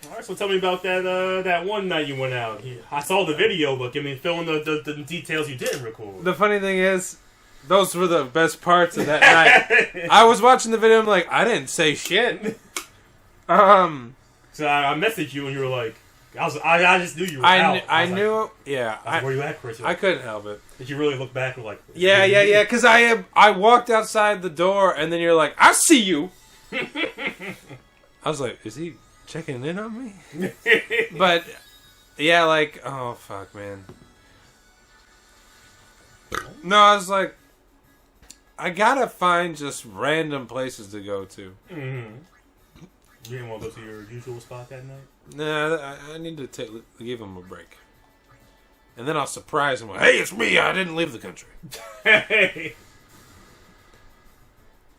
All right, so tell me about that one night you went out. I saw the video, but give me fill in the details you didn't record. The funny thing is, those were the best parts of that night. I was watching the video, I'm like, I didn't say shit. So I messaged you and you were like, I just knew you were out. I knew, yeah. Where you at, Chris? I couldn't help it. Did you really look back and like? Yeah, because I walked outside the door and then you're like, I see you. I was like, is he checking in on me? But, yeah, like, oh, fuck, man. No, I was like, I gotta find just random places to go to. Mm-hmm. You didn't want to go to your usual spot that night? Nah, I need to give him a break. And then I'll surprise him with, hey, it's me, I didn't leave the country. Hey.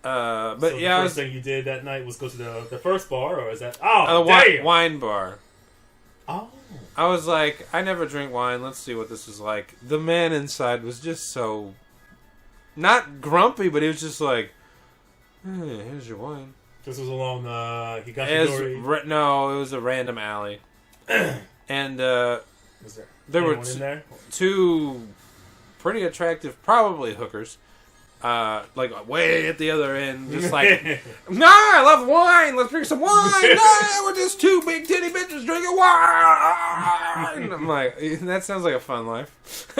But so yeah, the first thing you did that night was go to the first bar, or is that damn wine bar? Oh, I was like, I never drink wine. Let's see what this is like. The man inside was just so not grumpy, but he was just like, hey, here's your wine. This was along he got the door. No, it was a random alley, and was there were in there? two pretty attractive, probably hookers. Like way at the other end, just like, nah, I love wine. Let's drink some wine. Nah, we're just two big titty bitches drinking wine. I'm like, that sounds like a fun life.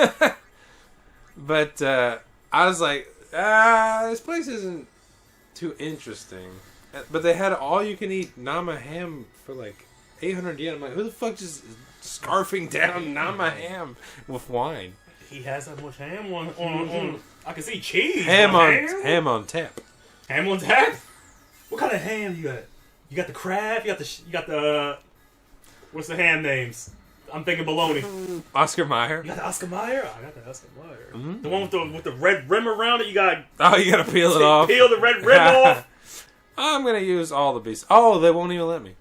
But I was like, this place isn't too interesting. But they had all you can eat Nama ham for like 800 yen. I'm like, who the fuck just scarfing down Nama ham with wine? He has that much ham on. I can see cheese. Ham on tap. Ham on tap. What kind of ham you got? You got the crab. You got the. What's the ham names? I'm thinking bologna. Oscar Mayer. You got the Oscar Mayer. I got the Oscar Mayer. Mm-hmm. The one with the red rim around it. You got. Oh, you gotta peel it off. Peel the red rim off. I'm gonna use all the beasts. Oh, they won't even let me.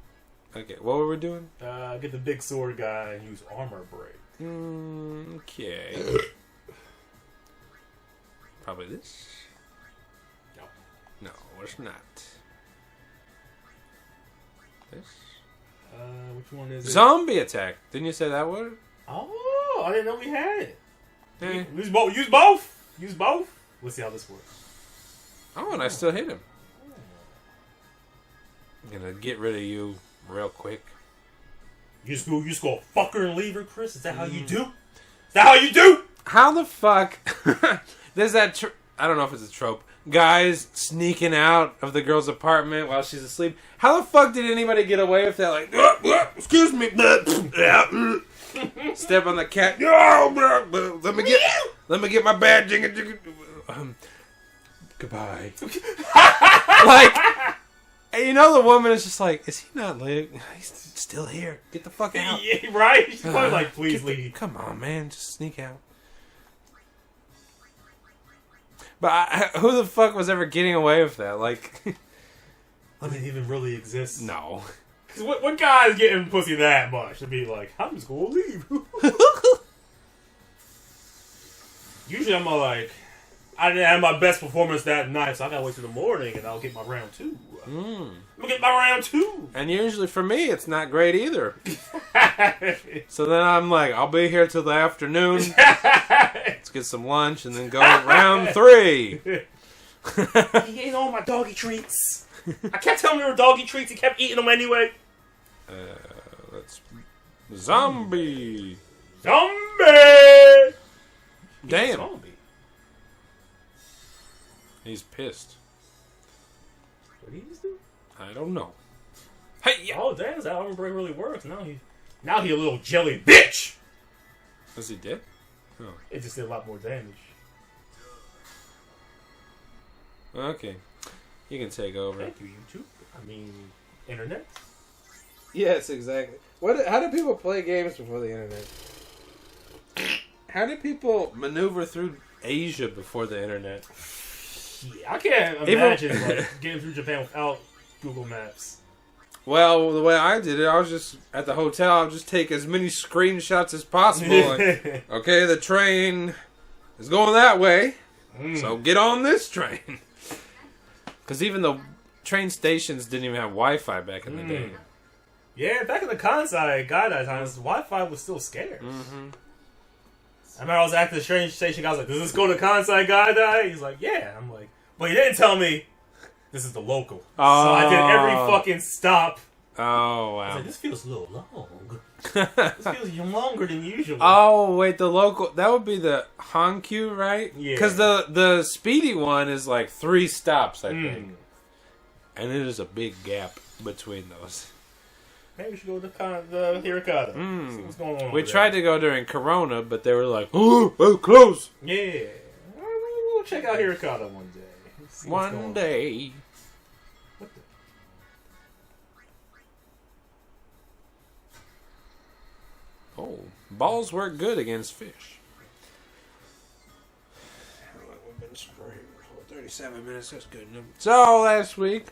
Okay, what were we doing? Get the big sword guy and use armor break. Okay. Probably this? No, it's not. This? Which one is it? Zombie attack. Didn't you say that word? Oh, I didn't know we had it. Hey. Use both. Use both. Use both. Let's see how this works. Oh, and I still hit him. I'm gonna get rid of you real quick. You just go fucker and leave her, Chris? Is that how you do? Is that how you do? How the fuck? There's that, I don't know if it's a trope. Guys sneaking out of the girl's apartment while she's asleep. How the fuck did anybody get away with that? Like, excuse me. Step on the cat. Let me get my badge. Goodbye. Like, and you know the woman is just like, is he not leaving? He's still here. Get the fuck out. Yeah, right? She's probably like, please leave. Come on, man. Just sneak out. But who the fuck was ever getting away with that? Like, I mean, it even really exists. No. Because what guy is getting pussy that much to be like, I'm just going to leave? Usually I'm all like, I didn't have my best performance that night, so I gotta wait till the morning and I'll get my round 2. I'm gonna get my round 2. And usually for me, it's not great either. So then I'm like, I'll be here till the afternoon. Let's get some lunch and then go round 3. He ate all my doggy treats. I kept telling him they were doggy treats. He kept eating them anyway. Let's zombie. Zombie. Damn. Zombie. He's pissed. What did he just do? I don't know. Hey, yeah. Oh, damn, that armor break really works. Now he a little jelly bitch. Was he dead? Oh. It just did a lot more damage. Okay. You can take over. Thank you, YouTube. I mean, internet. Yes, exactly. How do people play games before the internet? How do people maneuver through Asia before the internet? Yeah, I can't imagine getting through Japan without Google Maps. Well, the way I did it, I was just at the hotel. I'll just take as many screenshots as possible. Like, okay, the train is going that way, so get on this train. Because even the train stations didn't even have Wi-Fi back in the day. Yeah, back in the Kansai Gaidai times, Wi-Fi was still scarce. Mm-hmm. I remember I was at the train station. I was like, "Does this go to Kansai Gaidai?" He's like, "Yeah." I'm like, "But he didn't tell me this is the local." Oh. So I did every fucking stop. Oh, I was wow. like, "This feels a little long. This feels longer than usual." Oh, wait, the local... That would be the Hankyu, right? Yeah. Because the speedy one is like 3 stops, I think. Mm. And it is a big gap between those. Maybe we should go to the Hirokata. See what's going on. We over tried there. to go during Corona, but they were like, "Oh, close." Yeah. We'll check out Hirokata one day. See what's going One on. day. What the? Oh, balls work good against fish. We've been spraying for 37 minutes. That's good enough. So last week,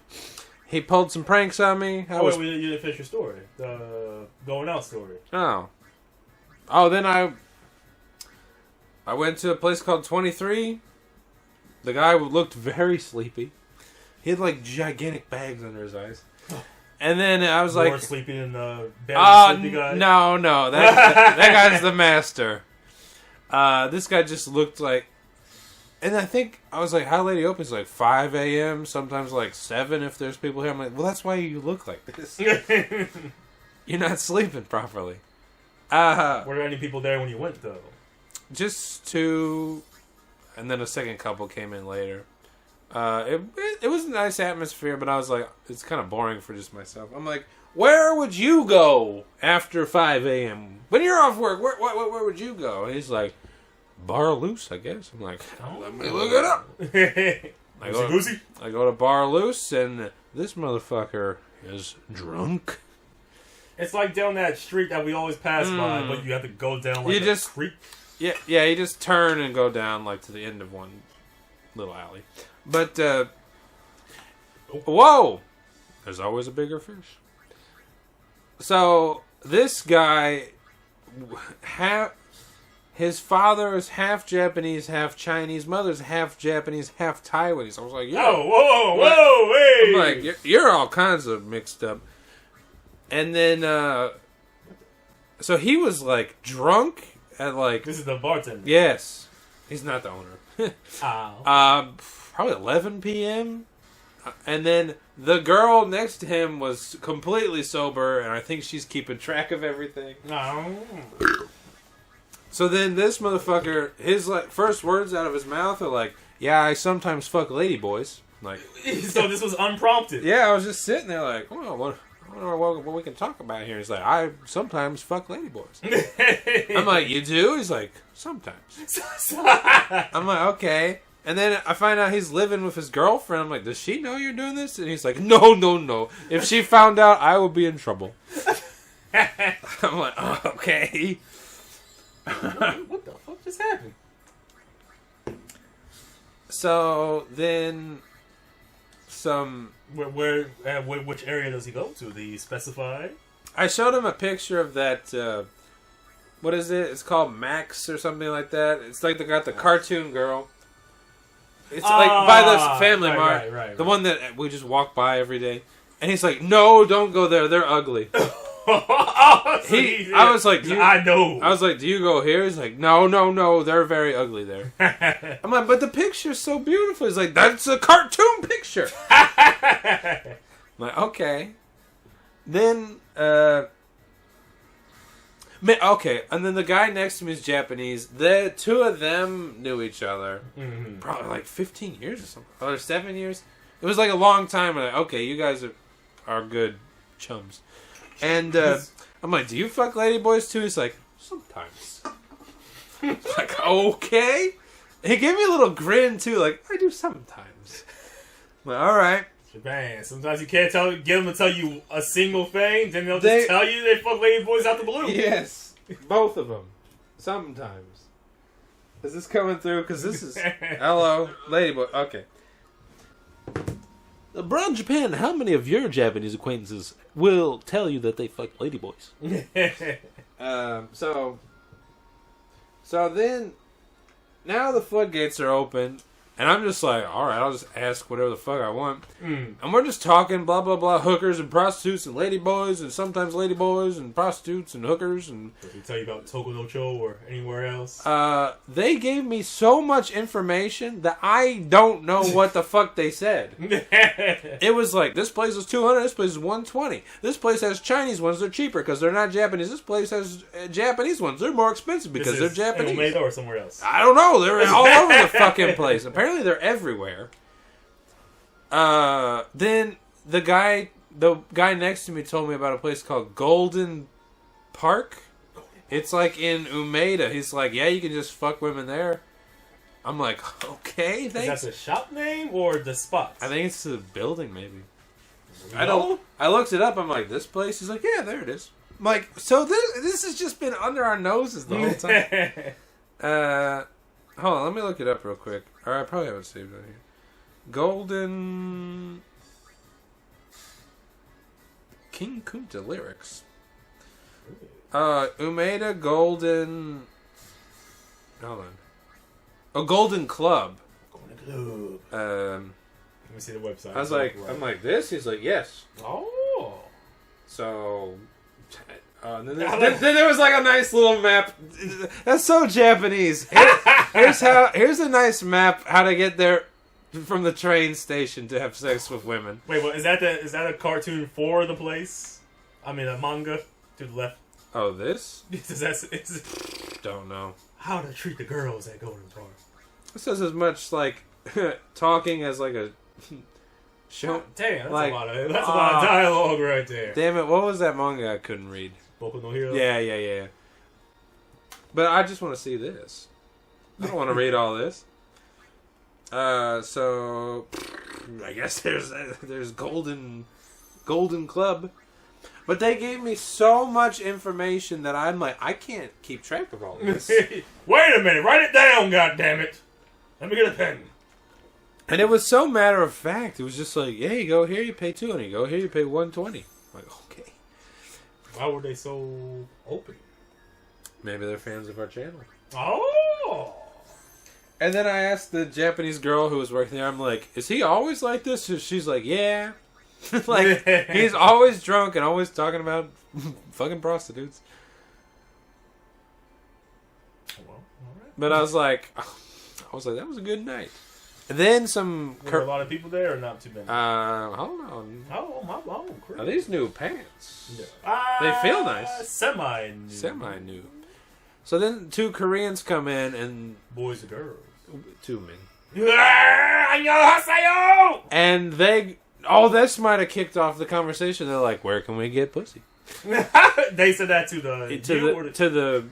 he pulled some pranks on me. Wait, you didn't finish your story. The going out story. Then I went to a place called 23. The guy looked very sleepy. He had like gigantic bags under his eyes. And then I was More like, sleepy in the bed of the sleepy guy. no, that guy's the master. This guy just looked like, and I think I was like, how late he opens? Like 5 a.m. Sometimes like 7 if there's people here. I'm like, well, that's why you look like this. You're not sleeping properly. Were there any people there when you went though? Just 2, and then a second couple came in later. It was a nice atmosphere, but I was like, it's kind of boring for just myself. I'm like, where would you go after 5 a.m. when you're off work? Where would you go? And he's like, Bar Loose, I guess. I'm like, let me look it up. I go to Bar Loose, and this motherfucker is drunk. It's like down that street that we always pass by, but you have to go down like a creek. Yeah, you just turn and go down like to the end of one little alley. But, whoa! There's always a bigger fish. So, this guy, his father is half Japanese, half Chinese. Mother's half Japanese, half Taiwanese. I was like, yo. Whoa, hey! I'm like, you're all kinds of mixed up. And then, so he was like drunk at like... This is the bartender. Yes. He's not the owner. Ow. Probably 11 p.m. And then the girl next to him was completely sober, and I think she's keeping track of everything. No. So then this motherfucker, his like first words out of his mouth are like, "Yeah, I sometimes fuck ladyboys." Like, so this was unprompted. yeah, I was just sitting there like, "Oh, what we can talk about here?" He's like, "I sometimes fuck ladyboys." I'm like, "You do?" He's like, "Sometimes." I'm like, "Okay." And then I find out he's living with his girlfriend. I'm like, "Does she know you're doing this?" And he's like, No. If she found out, I would be in trouble." I'm like, "Oh, okay." What the fuck just happened? So then, Which area does he go to? Did he specify? I showed him a picture of that. What is it? It's called Max or something like that. It's like they got the cartoon girl. It's like by the Family Mart, right. the one that we just walk by every day. And he's like, "No, don't go there. They're ugly." I was like, I know. I was like, "Do you go here?" He's like, No. They're very ugly there. I'm like, "But the picture's so beautiful." He's like, "That's a cartoon picture." I'm like, "Okay." Then, okay, and then the guy next to me is Japanese. The two of them knew each other. Mm-hmm. Probably like 15 years or something. Or 7 years. It was like a long time. And okay, you guys are good chums. And I'm like, "Do you fuck ladyboys too?" He's like, "Sometimes." Like, okay. He gave me a little grin too, like, "I do sometimes." I'm like, all right. Japan. Sometimes you can't get them to tell you a single thing, then they'll just tell you they fuck ladyboys out the blue. Yes, both of them. Sometimes. Is this coming through? Because this is hello, ladyboy. Okay. Abroad Japan, how many of your Japanese acquaintances will tell you that they fuck ladyboys? So then, now the floodgates are open. And I'm just like, all right, I'll just ask whatever the fuck I want. Mm. And we're just talking, blah, blah, blah, hookers and prostitutes and ladyboys and sometimes ladyboys and prostitutes and hookers. And Did he tell you about Toko no Cho or anywhere else? they gave me so much information that I don't know what the fuck they said. It was like, this place is $200, this place is $120. This place has Chinese ones, they're cheaper because they're not Japanese. This place has Japanese ones, they're more expensive because they're Japanese. Omega or somewhere else? I don't know. They're all over the fucking place. Apparently, they're everywhere. Then the guy next to me told me about a place called Golden Park. It's like in Umeda. He's like, yeah, you can just fuck women there. I'm like, okay, thanks. Is that the shop name or the spot? I think it's the building, maybe. No? I looked it up. I'm like, this place? He's like, yeah, there it is. I'm like, so this has just been under our noses the whole time. Hold on, let me look it up real quick. Or I probably haven't saved it here. Golden King Kunta lyrics. Umeda Golden. Hold on. Oh, Golden Club. Golden Club. Let me see the website. I was like, I'm like, this? He's like, yes. Oh. So. Then there was like a nice little map. That's so Japanese. Here's a nice map how to get there from the train station to have sex with women. Wait, what is that? Is that a cartoon for the place? I mean, a manga to the left. Oh, this? Don't know. How to treat the girls at Golden Park. This says as much like talking as like a show. Damn, that's like, a lot of dialogue right there. Damn it! What was that manga I couldn't read? Boku no Hero? Yeah. But I just want to see this. I don't want to read all this. So I guess there's Golden Club. But they gave me so much information that I'm like, I can't keep track of all this. Wait a minute, write it down, goddammit. Let me get a pen. And it was so matter of fact. It was just like, yeah, you go here, you pay $200. You go here, you pay $120. I'm like, okay. Why were they so open? Maybe they're fans of our channel. Oh! And then I asked the Japanese girl who was working there, I'm like, is he always like this? And she's like, yeah. Like, he's always drunk and always talking about fucking prostitutes. Well, all right. But I was like, that was a good night. And then were there a lot of people there or not too many? Hold on. Oh, great. Are these new pants? Yeah. They feel nice. Semi-new. So then 2 Koreans come in and... Boys and girls. 2 men. And they... this might have kicked off the conversation. They're like, where can we get pussy? They said that to the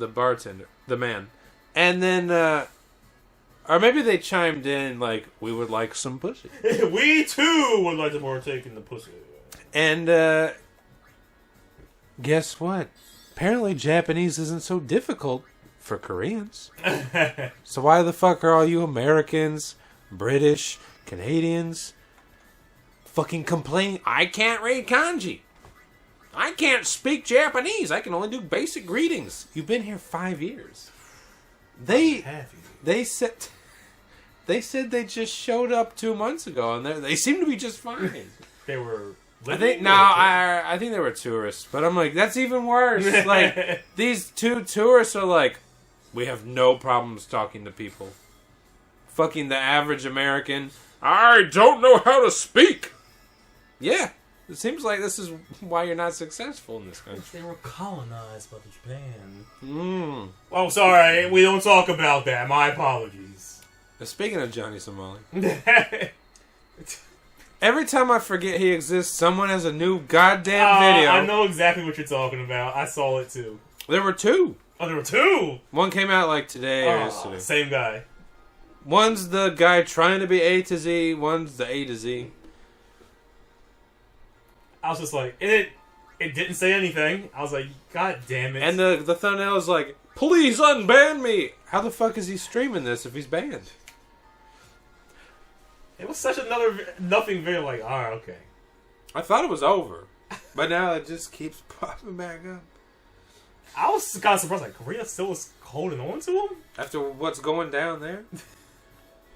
bartender, the man. And then... or maybe they chimed in like, we would like some pussy. We too would like to partake in the pussy. And guess what? Apparently Japanese isn't so difficult for Koreans. So why the fuck are all you Americans, British, Canadians fucking complaining? I can't read kanji. I can't speak Japanese. I can only do basic greetings. You've been here 5 years. They said they just showed up 2 months ago, and they seem to be just fine. They were. I think they were tourists, but I'm like, that's even worse. Like, these 2 tourists are like, we have no problems talking to people. Fucking the average American, I don't know how to speak. Yeah, it seems like this is why you're not successful in this country. They were colonized by Japan. Oh, sorry, we don't talk about that. My apologies. Speaking of Johnny Somali, every time I forget he exists, someone has a new goddamn video. I know exactly what you're talking about. I saw it too. There were 2. Oh, there were 2? One came out like today or yesterday. Same guy. One's the guy trying to be A to Z. One's the A to Z. I was just like, it didn't say anything. I was like, God damn it. And the thumbnail is like, please unban me. How the fuck is he streaming this if he's banned? It was such nothing video. Like, alright, okay. I thought it was over, but now it just keeps popping back up. I was kind of surprised. Like, Korea still was holding on to him after what's going down there.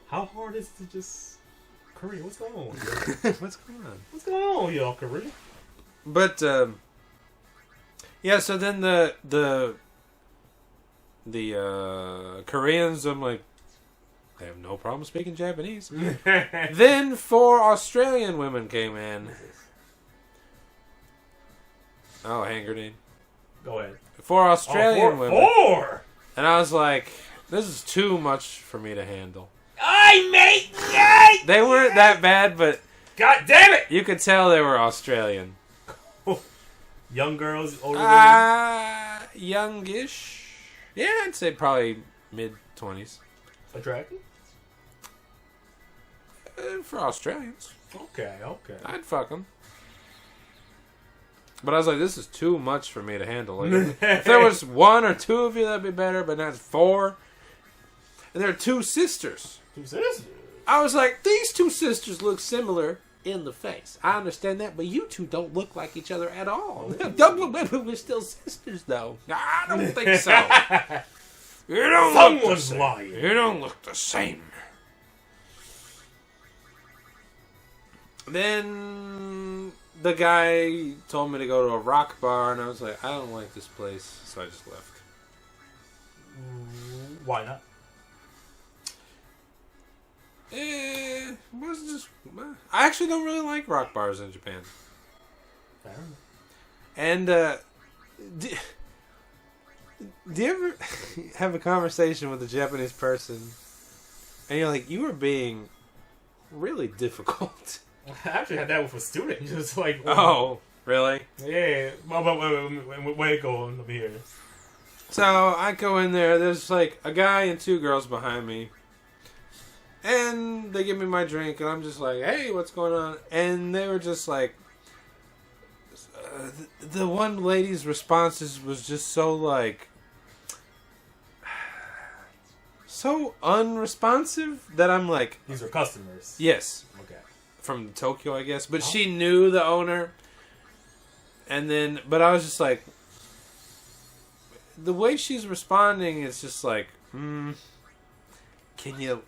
How hard is it to just Korea? What's going on? What's going on? What's going on, y'all, Korea? But yeah. So then the Koreans, I'm like, they have no problem speaking Japanese. Then 4 Australian women came in. Oh, hand grenade. Go ahead. 4 Australian women. 4! And I was like, this is too much for me to handle. I mate! They weren't that bad, but God damn it! you could tell they were Australian. Young girls, older women. Youngish. Yeah, I'd say probably mid-20s. Attractive? For Australians. Okay. I'd fuck them. But I was like, this is too much for me to handle. Like, if there was 1 or 2 of you, that'd be better, but not 4. And there are 2 sisters. 2 sisters? I was like, these 2 sisters look similar in the face. I understand that, but you 2 don't look like each other at all. We're still sisters, though. I don't think so. Someone's lying. You don't look the same. Then the guy told me to go to a rock bar, and I was like, I don't like this place, so I just left. Why not? Was just. I actually don't really like rock bars in Japan. Fair enough. And do you ever have a conversation with a Japanese person, and you're like, you are being really difficult? I actually had that with a student. Just like, oh, really? Yeah. Wait, go on over here. So I go in there. There's like a guy and 2 girls behind me. And they give me my drink, and I'm just like, hey, what's going on? And they were just like, the one lady's responses was just so like, so unresponsive that I'm like, these are customers. yes. Okay. From Tokyo, I guess. But she knew the owner. And then, but I was just like, the way she's responding is just like, can you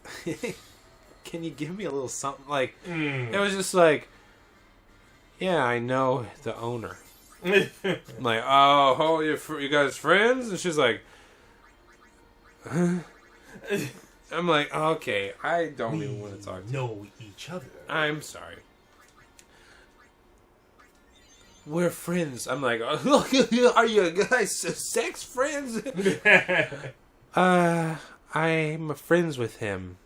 give me a little something? Like, it was just like, yeah, I know the owner. I'm like, oh, you guys friends? And she's like, huh? I'm like, okay, I don't even want to talk to you. Know each other. I'm sorry. We're friends. I'm like, are you guys sex friends? I'm friends with him.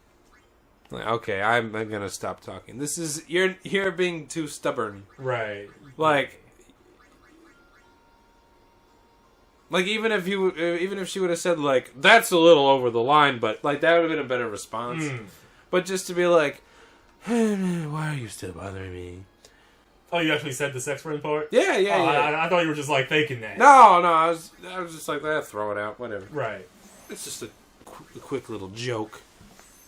Like, okay, I'm gonna stop talking. This is you're being too stubborn. Right. Like even if she would have said like, that's a little over the line, but like that would have been a better response. But just to be like, why are you still bothering me? Oh, you actually said the sex friend part? Yeah. I thought you were just like thinking that. No, I was just like, throw it out, whatever. Right. It's just a quick little joke.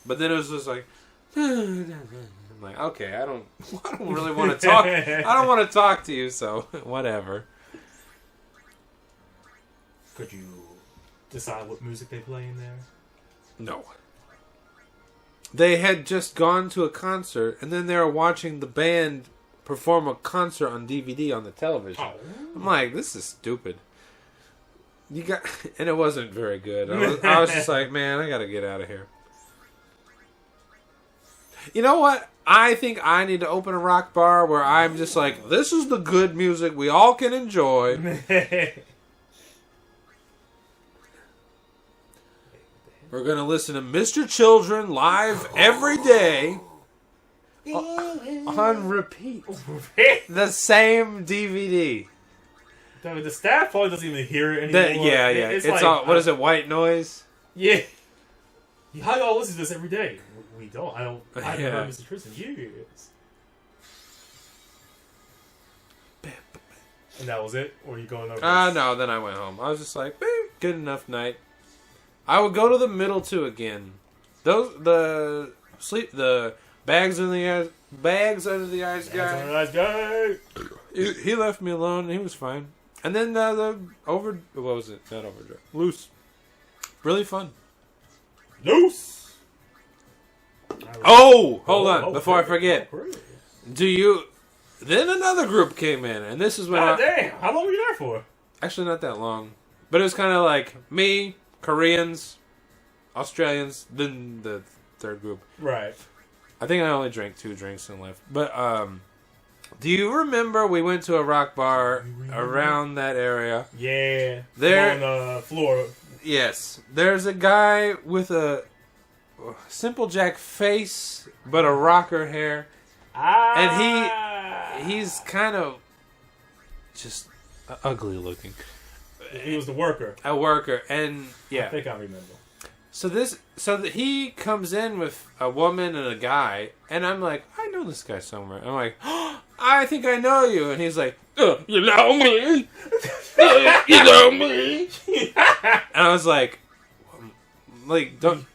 But then it was just like, I'm like, okay, I don't really want to talk. I don't want to talk to you, so whatever. Could you decide what music they play in there? No. They had just gone to a concert, and then they were watching the band perform a concert on DVD on the television. Oh. I'm like, this is stupid. And it wasn't very good. I was just like, man, I gotta get out of here. You know what? I think I need to open a rock bar where I'm just like, this is the good music we all can enjoy. We're going to listen to Mr. Children live every day on repeat. The same DVD. The staff probably doesn't even hear it anymore. Yeah. It's like, all, what is it, white noise? Yeah. How y'all listen to this every day? We don't. I haven't heard Mr. Chris in years. And that was it? Or you going over? No, then I went home. I was just like, good enough night. I would go to the middle two again. The bags under the eyes guy. Bags under the eyes guy. He left me alone. And he was fine. And then what was it? Not Overdrive. Loose. Really fun. Loose. Oh, hold on. Before I okay. forget. Oh, really? Do you... Then another group came in, and this is when God damn. How long were you there for? Actually, not that long. But it was kind of like me, Koreans, Australians, then the third group. Right. I think I only drank 2 drinks and left. But, do you remember we went to a rock bar around that area? Yeah. There... On the floor. Yes. There's a guy with a Simple Jack face, but a rocker hair. And he's kind of just ugly looking. He was the worker. A worker, and yeah. I think I remember. So he comes in with a woman and a guy, and I'm like, I know this guy somewhere. I'm like, oh, I think I know you, and he's like, you know me, you know me, and I was like, don't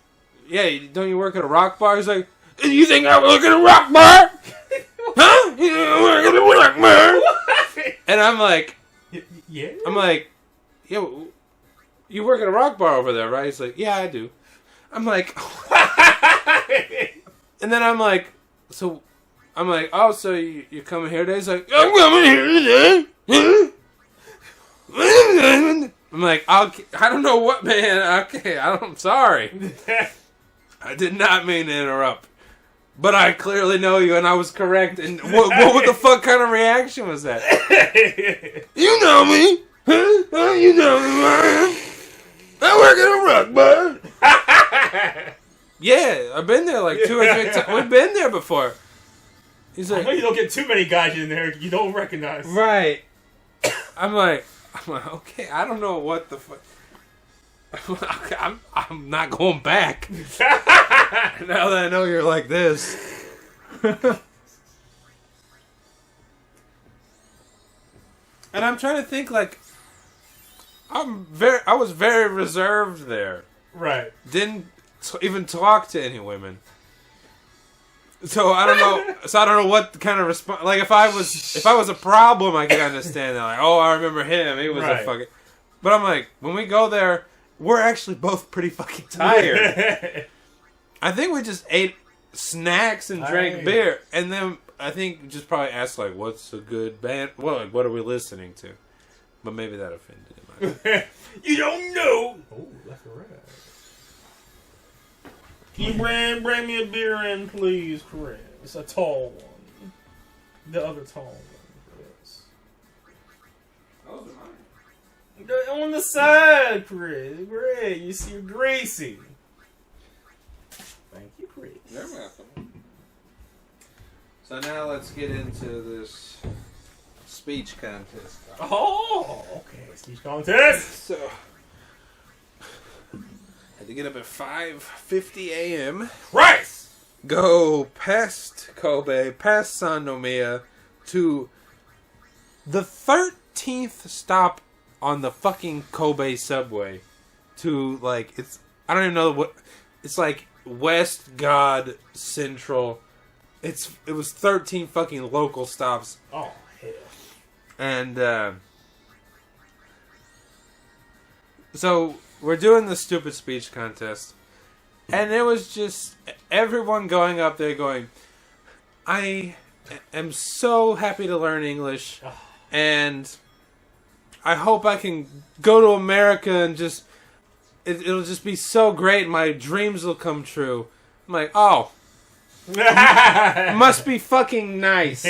you work at a rock bar? He's like, you think I work at a rock bar? Huh? You work at a rock bar? And I'm like, yeah. I'm like, yo, you work at a rock bar over there, right? He's like, yeah, I do. I'm like, and then I'm like, oh, so you coming here today? He's like, I'm coming here today. I'm like, I don't know what, man. Okay, I'm sorry. I did not mean to interrupt. But I clearly know you, and I was correct. And what the fuck kind of reaction was that? You know me. Huh? You know me, man. I work at a rock bar. Yeah, I've been there like 2 or 3 times. We've been there before. He's like, I know you don't get too many guys in there you don't recognize. Right. I'm like, okay, I don't know what the fuck. I'm not going back. Now that I know you're like this. And I'm trying to think, like, I was very reserved there. Right. Didn't even talk to any women. So I don't know. So I don't know what kind of response. Like if I was a problem, I could understand that. Like, oh, I remember him. He was a fucking. But I'm like, when we go there, we're actually both pretty fucking tired. I think we just ate snacks and drank beer, and then I think we just probably asked like, "What's a good band? Well, like, what are we listening to?" But maybe that offended him. You don't know. Oh, left or right. Can you bring me a beer in, please, Chris? It's a tall one. The other tall one, Chris. Those are mine. On the side, Chris. Great. You see, you're greasy. Thank you, Chris. You're welcome. So now let's get into this speech contest. Oh, okay. Speech contest. So, had to get up at 5:50 a.m. Right. Go past Kobe, past Sannomiya, to the 13th stop on the fucking Kobe subway. To, like, I don't even know what, it's like West God Central. It was 13 fucking local stops. Oh, hell. And, so, we're doing the stupid speech contest. And it was just everyone going up there going, I am so happy to learn English. And I hope I can go to America and just, it'll just be so great. My dreams will come true. I'm like, oh. Must be fucking nice.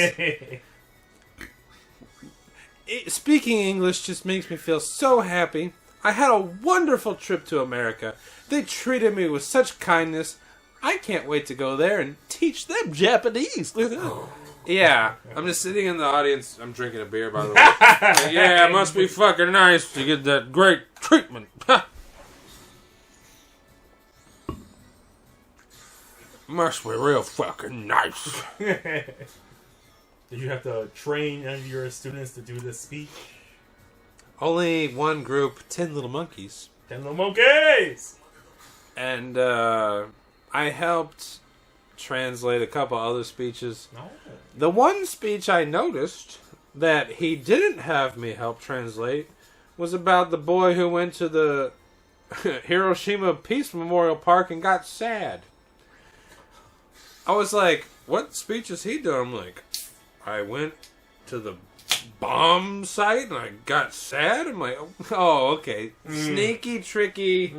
Speaking English just makes me feel so happy. I had a wonderful trip to America. They treated me with such kindness. I can't wait to go there and teach them Japanese. Yeah, I'm just sitting in the audience. I'm drinking a beer, by the way. Yeah, it must be fucking nice to get that great treatment. Must be real fucking nice. Did you have to train any of your students to do this speech? Only one group, 10 little monkeys. 10 little monkeys! And I helped translate a couple other speeches. Oh. The one speech I noticed that he didn't have me help translate was about the boy who went to the Hiroshima Peace Memorial Park and got sad. I was like, what speech is he doing? I'm like, I went to the bomb site and I got sad. I'm like, oh, okay. Sneaky, tricky.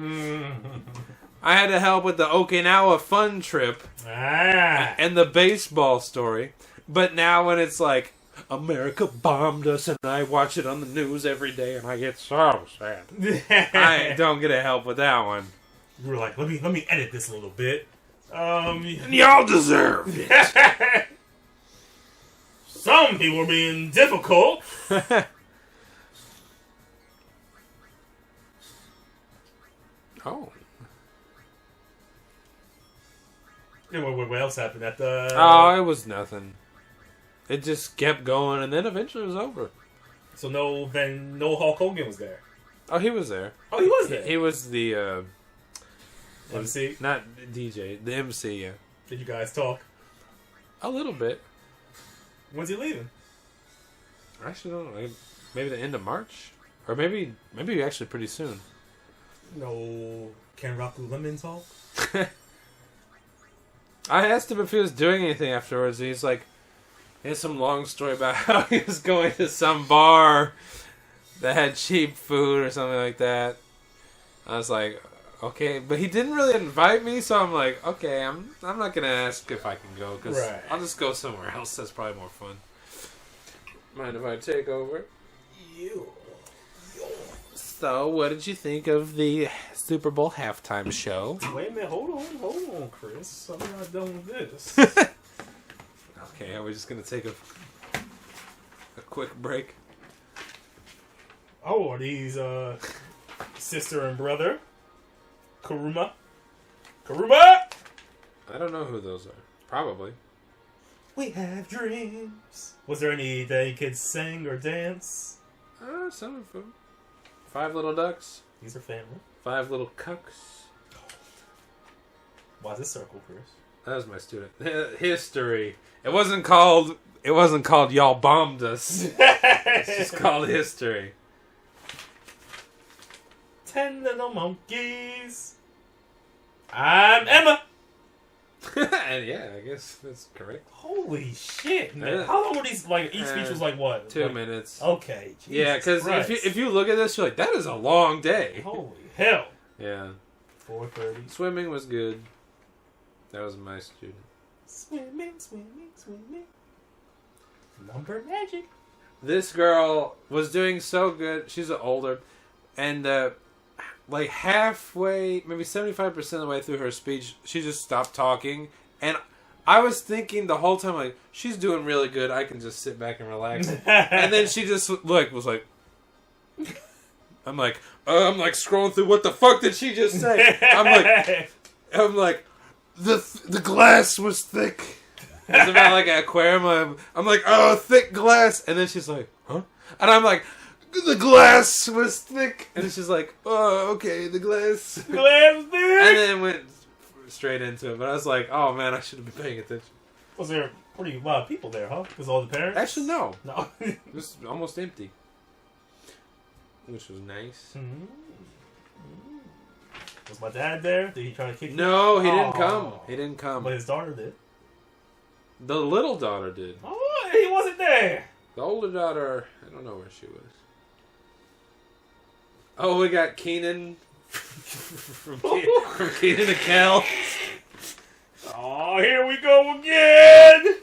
I had to help with the Okinawa fun trip and the baseball story. But now when it's like, America bombed us and I watch it on the news every day and I get so sad. I don't get to help with that one. You were like, let me edit this a little bit. And y'all deserved it. Some people are being difficult. Oh. Yeah, what else happened at the... Oh, it was nothing. It just kept going, and then eventually it was over. So no Hulk Hogan was there. Oh, he was there. Oh, he was there. He was the MC. not DJ, the MC. Yeah. Did you guys talk? A little bit. When's he leaving? I actually don't know. Maybe the end of March, or maybe actually pretty soon. No Kenraku Lemon talk. I asked him if he was doing anything afterwards. And he's like, he had some long story about how he was going to some bar that had cheap food or something like that. I was like, okay, but he didn't really invite me, so I'm like, okay, I'm not gonna ask if I can go because I'll just go somewhere else. That's probably more fun. Mind if I take over? So, what did you think of the Super Bowl halftime show? Wait a minute, hold on, Chris. I'm not done with this. Okay, are we just gonna take a quick break? Oh, are these sister and brother? Kuruma? I don't know who those are. Probably. We have dreams. Was there any that you could sing or dance? Some of them. 5 little ducks. These are family. 5 little cucks. Why's this circle, Chris? That was my student. History. It wasn't called Y'all Bombed Us. It's just called history. 10 little monkeys. I'm Emma. And yeah, I guess that's correct. Holy shit, man. Yeah. How long were these, like, each speech was like what? 2 like, minutes. Okay. Jesus Yeah, because Christ. if you look at this, you're like, that is a long day. Holy hell. Yeah. 4:30. Swimming was good. That was my student. Swimming. Number magic. This girl was doing so good. She's older. And, like, halfway, maybe 75% of the way through her speech, she just stopped talking. And I was thinking the whole time, like, she's doing really good. I can just sit back and relax. And then she just, was like... I'm like scrolling through, what the fuck did she just say? I'm like, the glass was thick. It's about like an aquarium. I'm like, oh, thick glass. And then she's like, huh? And I'm like, the glass was thick. And she's like, oh, okay, the glass. Glass thick. And then went straight into it. But I was like, oh man, I should have been paying attention. Was there a lot of people there, huh? Was all the parents? Actually, no. No. It was almost empty. Which was nice. Mm-hmm. Was my dad there? Did he try to kick you? No, he didn't come. He didn't come. But his daughter did. The little daughter did. Oh, he wasn't there. The older daughter, I don't know where she was. Oh, we got Keenan from Keenan to Kel. Oh, here we go again.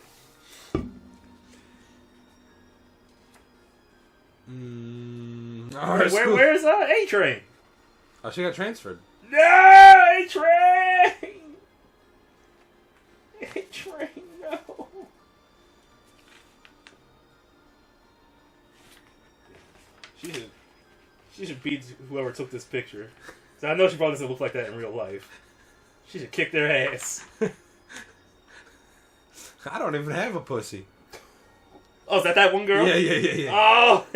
Where's A-Train? Oh, she got transferred. No, A-Train. A-Train, no. She should beat whoever took this picture. So I know she probably doesn't look like that in real life. She should kick their ass. I don't even have a pussy. Oh, is that one girl? Yeah. Oh!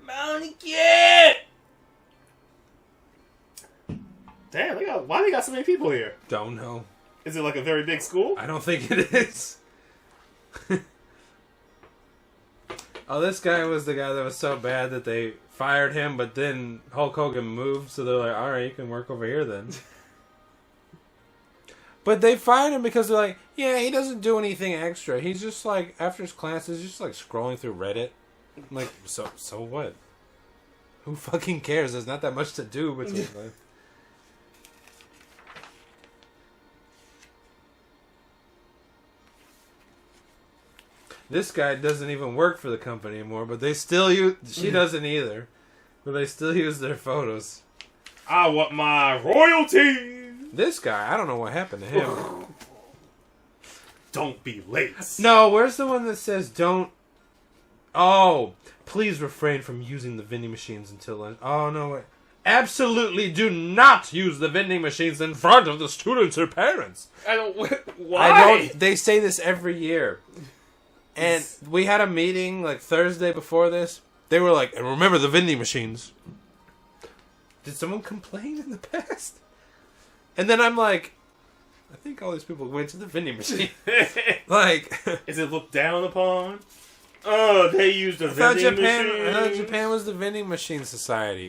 Mountie Kid! Damn, why they got so many people here? Don't know. Is it like a very big school? I don't think it is. Oh, this guy was the guy that was so bad that they fired him, but then Hulk Hogan moved, so they're like, alright, you can work over here then. But they fired him because they're like, yeah, he doesn't do anything extra. He's just like, after his classes, just like scrolling through Reddit. I'm like, so what? Who fucking cares? There's not that much to do between them. This guy doesn't even work for the company anymore, but they still use... She doesn't either. But they still use their photos. I want my royalty. This guy, I don't know what happened to him. Don't be late. No, where's the one that says don't... Oh, please refrain from using the vending machines until lunch. Oh, no, wait. Absolutely do not use the vending machines in front of the students or parents. I don't... Why? They say this every year. And we had a meeting like Thursday before this. They were like, and remember the vending machines. Did someone complain in the past? And then I'm like, I think all these people went to the vending machine. Like, is it looked down upon? Oh, they used a vending machine. I thought Japan was the vending machine society.